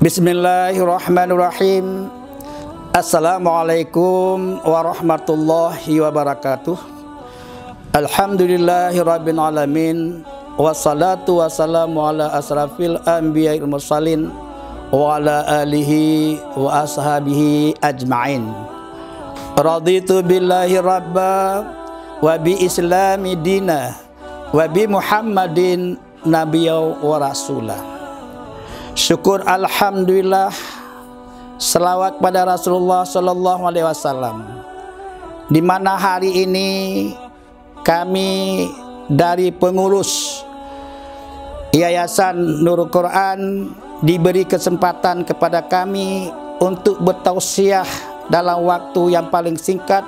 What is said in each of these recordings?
Bismillahirrahmanirrahim. Assalamualaikum warahmatullahi wabarakatuh. Alhamdulillahirabbil alamin. Wassalatu wassalamu ala asrafil anbiya'il mursalin wa ala alihi wa ashabihi ajma'in. Raditu billahi rabba wa bi islami dina wa bi Muhammadin nabiyya wa rasulah. Syukur alhamdulillah, selawat pada Rasulullah sallallahu alaihi wasallam. Di mana hari ini kami dari pengurus Yayasan Nurul Quran diberi kesempatan kepada kami untuk bertausiah dalam waktu yang paling singkat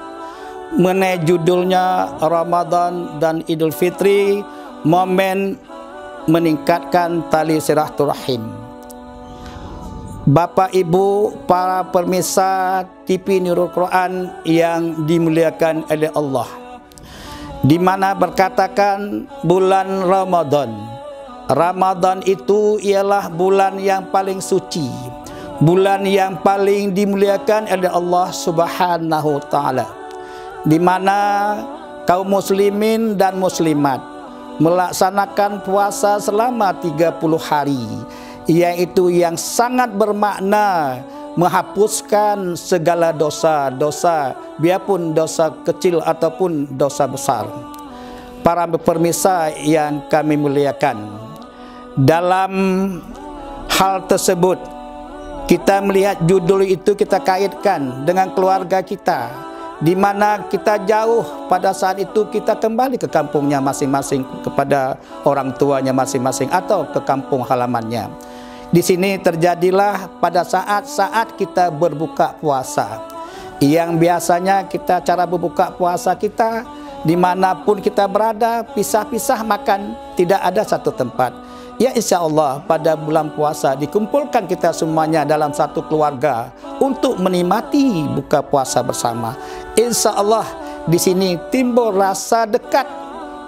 mengenai judulnya Ramadan dan Idul Fitri, momen meningkatkan tali silaturahim. Bapak Ibu para pemirsa TV Nurul Quran yang dimuliakan oleh Allah, di mana berkatakan bulan Ramadan. Ramadan itu ialah bulan yang paling suci, bulan yang paling dimuliakan oleh Allah Subhanahu wa taala, di mana kaum muslimin dan muslimat melaksanakan puasa selama 30 hari, yaitu yang sangat bermakna menghapuskan segala dosa-dosa, biarpun dosa kecil ataupun dosa besar. Para pemirsa yang kami muliakan, dalam hal tersebut kita melihat judul itu kita kaitkan dengan keluarga kita, di mana kita jauh pada saat itu kita kembali ke kampungnya masing-masing, kepada orang tuanya masing-masing atau ke kampung halamannya. Di sini terjadilah pada saat-saat kita berbuka puasa, yang biasanya kita cara berbuka puasa kita dimanapun kita berada, pisah-pisah makan, tidak ada satu tempat. Ya insya Allah pada bulan puasa dikumpulkan kita semuanya dalam satu keluarga untuk menikmati buka puasa bersama. Insya Allah di sini timbul rasa dekat,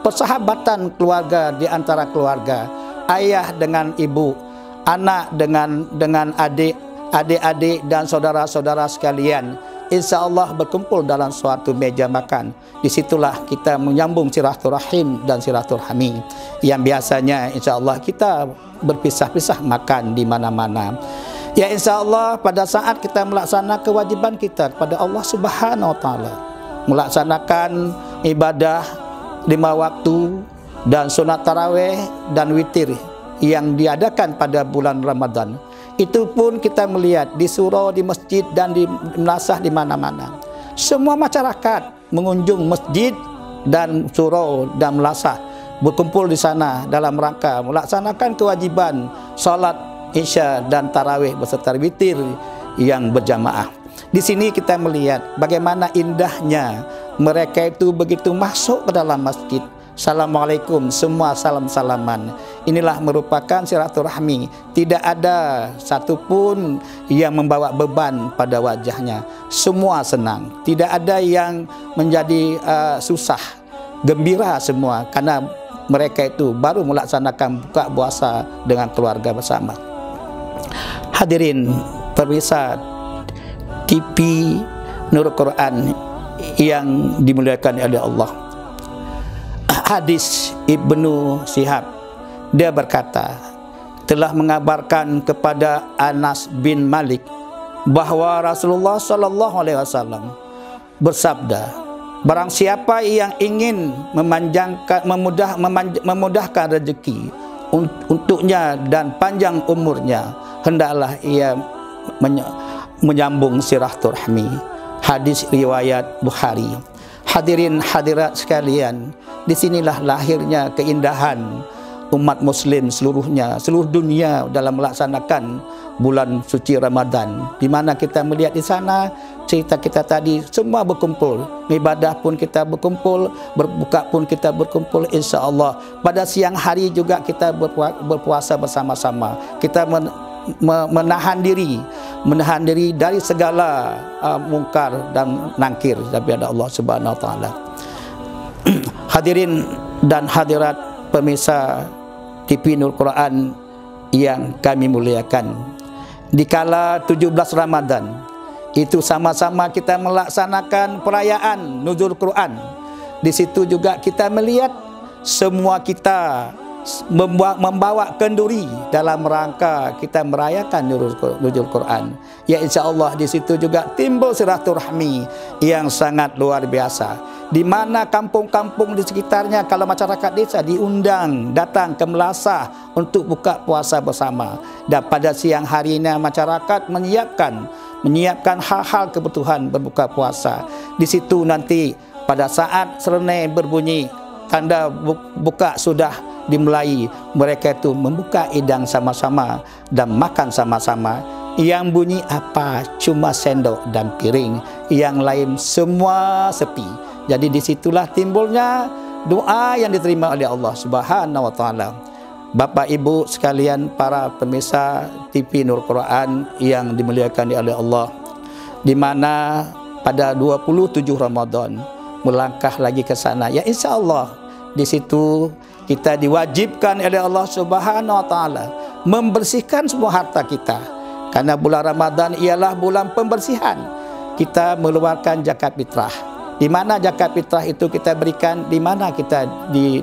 persahabatan keluarga di antara keluarga, ayah dengan ibu, anak dengan adik-adik dan saudara-saudara sekalian. Insya Allah berkumpul dalam suatu meja makan. Disitulah kita menyambung silaturahim dan silaturahmi yang biasanya insya Allah kita berpisah-pisah makan di mana-mana. Ya insya Allah pada saat kita melaksanakan kewajiban kita kepada Allah Subhanahu wa taala, melaksanakan ibadah 5 waktu dan sunat tarawih dan witir yang diadakan pada bulan Ramadan, itu pun kita melihat di surau, di masjid dan di melasah di mana-mana. Semua masyarakat mengunjung masjid dan surau dan melasah, berkumpul di sana dalam rangka melaksanakan kewajiban salat isya dan tarawih beserta witir yang berjamaah. Di sini kita melihat bagaimana indahnya mereka itu begitu masuk ke dalam masjid. Assalamualaikum, semua salam-salaman. Inilah merupakan silaturahmi. Tidak ada satupun yang membawa beban pada wajahnya. Semua senang. Tidak ada yang menjadi susah. Gembira semua karena mereka itu baru melaksanakan buka puasa dengan keluarga bersama. Hadirin pemirsa TV Nurul Quran yang dimuliakan oleh Allah. Hadis Ibnu Syihab, dia berkata, telah mengabarkan kepada Anas bin Malik bahwa Rasulullah sallallahu alaihi wasallam bersabda, barang siapa yang ingin memudahkan rezeki untuknya dan panjang umurnya, hendaklah ia menyambung silaturahmi. Hadis riwayat Bukhari. Hadirin hadirat sekalian, disinilah lahirnya keindahan umat muslim seluruhnya, seluruh dunia dalam melaksanakan bulan suci Ramadan, di mana kita melihat di sana cerita kita tadi semua berkumpul, ibadah pun kita berkumpul, berbuka pun kita berkumpul. Insya Allah pada siang hari juga kita berpuasa bersama-sama. Kita menahan diri dari segala mungkar dan nangkir daripada Allah Subhanahu wa taala. Hadirin dan hadirat pemirsa TV Nurul Quran yang kami muliakan, dikala 17 Ramadan. Itu sama-sama kita melaksanakan perayaan nuzul Quran. Di situ juga kita melihat semua kita membawa kenduri dalam rangka kita merayakan nuzul Quran. Ya, insya-Allah di situ juga timbul silaturahmi yang sangat luar biasa, di mana kampung-kampung di sekitarnya, kalau masyarakat desa diundang datang ke Melasah untuk buka puasa bersama. Dan pada siang harinya masyarakat menyiapkan hal-hal kebutuhan berbuka puasa. Di situ nanti pada saat serene berbunyi tanda buka sudah dimulai, mereka itu membuka hidang sama-sama dan makan sama-sama. Yang bunyi apa? Cuma sendok dan piring, yang lain semua sepi. Jadi disitulah timbulnya doa yang diterima oleh Allah Subhanahu wa Ta'ala. Bapak Ibu sekalian, para pemirsa TV Nur Quran yang dimuliakan oleh Allah, di mana pada 27 Ramadan melangkah lagi ke sana, ya insya Allah di situ kita diwajibkan oleh Allah Subhanahu wa Ta'ala membersihkan semua harta kita. Karena bulan Ramadan ialah bulan pembersihan. Kita mengeluarkan zakat fitrah. Di mana zakat fitrah itu kita berikan, di mana kita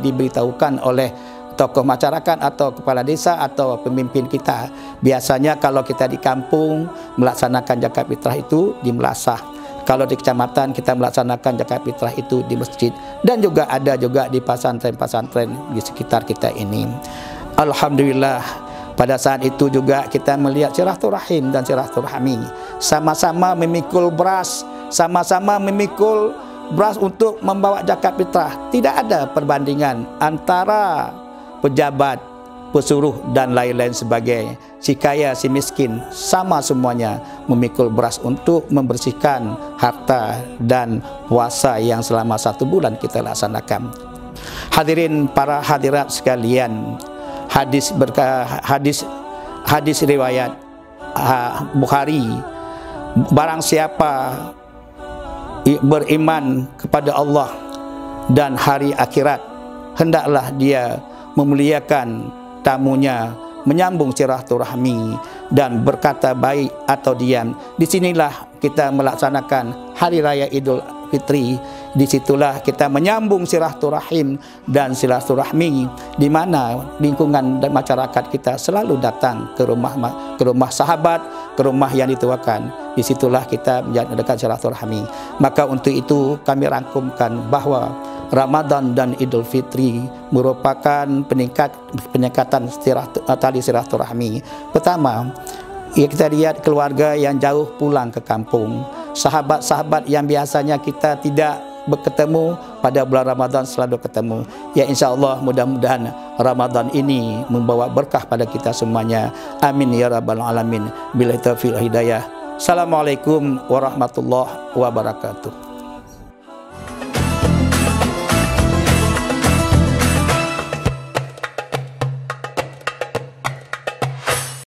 diberitahukan oleh tokoh masyarakat atau kepala desa atau pemimpin kita. Biasanya kalau kita di kampung melaksanakan zakat fitrah itu di Melasah. Kalau di kecamatan kita melaksanakan zakat fitrah itu di masjid, dan juga ada juga di pesantren-pesantren di sekitar kita ini. Alhamdulillah, pada saat itu juga kita melihat silaturahim dan silaturahmi, sama-sama memikul beras, untuk membawa zakat fitrah. Tidak ada perbandingan antara pejabat, pesuruh dan lain-lain sebagainya. Si kaya, si miskin, sama semuanya memikul beras untuk membersihkan harta dan puasa yang selama 1 bulan kita laksanakan. Hadirin para hadirat sekalian, hadis riwayat Bukhari, barang siapa beriman kepada Allah dan hari akhirat, hendaklah dia memuliakan tamunya, menyambung silaturahmi dan berkata baik atau diam. Disinilah kita melaksanakan hari raya Idul Fitri. Disitulah kita menyambung silaturahim dan silaturahmi, di mana lingkungan dan masyarakat kita selalu datang ke rumah sahabat, ke rumah yang dituakan. Disitulah kita menjalankan silaturahmi. Maka untuk itu kami rangkumkan bahwa Ramadan dan Idul Fitri merupakan peningkatan tali silaturahmi. Pertama, ya, kita lihat keluarga yang jauh pulang ke kampung, sahabat-sahabat yang biasanya kita tidak bertemu pada bulan Ramadan selalu ketemu. Ya, insya Allah mudah-mudahan Ramadan ini membawa berkah pada kita semuanya. Amin ya rabbal alamin. Billahi taufiq hidayah. Assalamualaikum warahmatullahi wabarakatuh.